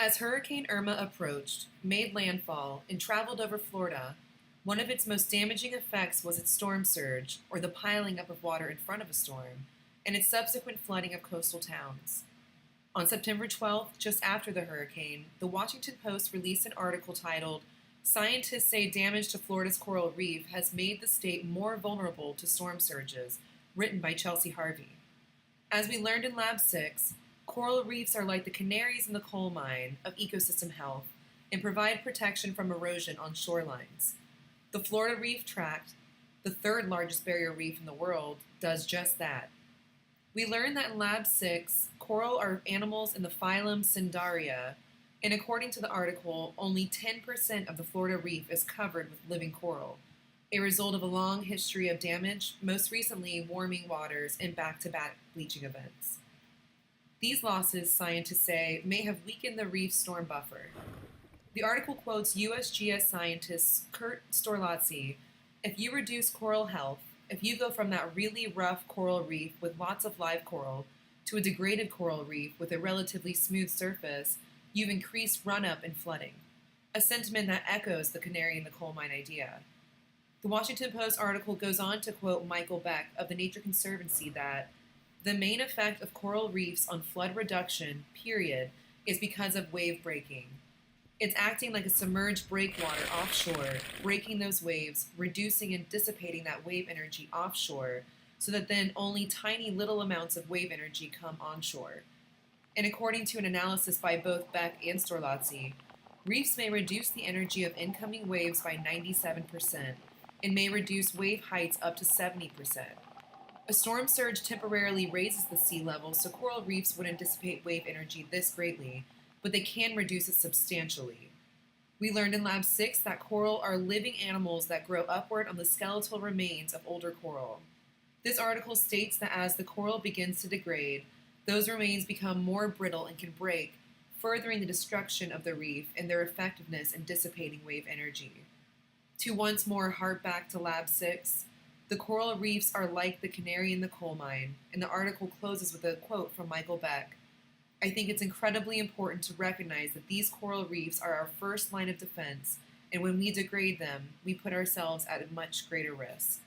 As Hurricane Irma approached, made landfall, and traveled over Florida, one of its most damaging effects was its storm surge, or the piling up of water in front of a storm, and its subsequent flooding of coastal towns. On September 12th, just after the hurricane, the Washington Post released an article titled, "Scientists Say Damage to Florida's Coral Reef Has Made the State More Vulnerable to Storm Surges," written by Chelsea Harvey. As we learned in Lab 6, coral reefs are like the canaries in the coal mine of ecosystem health and provide protection from erosion on shorelines. The Florida Reef Tract, the third largest barrier reef in the world, does just that. We learned that in Lab 6, coral are animals in the phylum Cnidaria, and according to the article, only 10% of the Florida Reef is covered with living coral, a result of a long history of damage, most recently warming waters and back-to-back bleaching events. These losses, scientists say, may have weakened the reef's storm buffer. The article quotes USGS scientist Kurt Storlazzi, "If you reduce coral health, if you go from that really rough coral reef with lots of live coral to a degraded coral reef with a relatively smooth surface, you've increased run-up and flooding," a sentiment that echoes the canary in the coal mine idea. The Washington Post article goes on to quote Michael Beck of the Nature Conservancy that the main effect of coral reefs on flood reduction, period, is because of wave breaking. It's acting like a submerged breakwater offshore, breaking those waves, reducing and dissipating that wave energy offshore, so that then only tiny little amounts of wave energy come onshore. And according to an analysis by both Beck and Storlazzi, reefs may reduce the energy of incoming waves by 97% and may reduce wave heights up to 70%. A storm surge temporarily raises the sea level, so coral reefs wouldn't dissipate wave energy this greatly, but they can reduce it substantially. We learned in Lab 6 that coral are living animals that grow upward on the skeletal remains of older coral. This article states that as the coral begins to degrade, those remains become more brittle and can break, furthering the destruction of the reef and their effectiveness in dissipating wave energy. To once more hark back to Lab 6, the coral reefs are like the canary in the coal mine, and the article closes with a quote from Michael Beck. "I think it's incredibly important to recognize that these coral reefs are our first line of defense, and when we degrade them, we put ourselves at a much greater risk."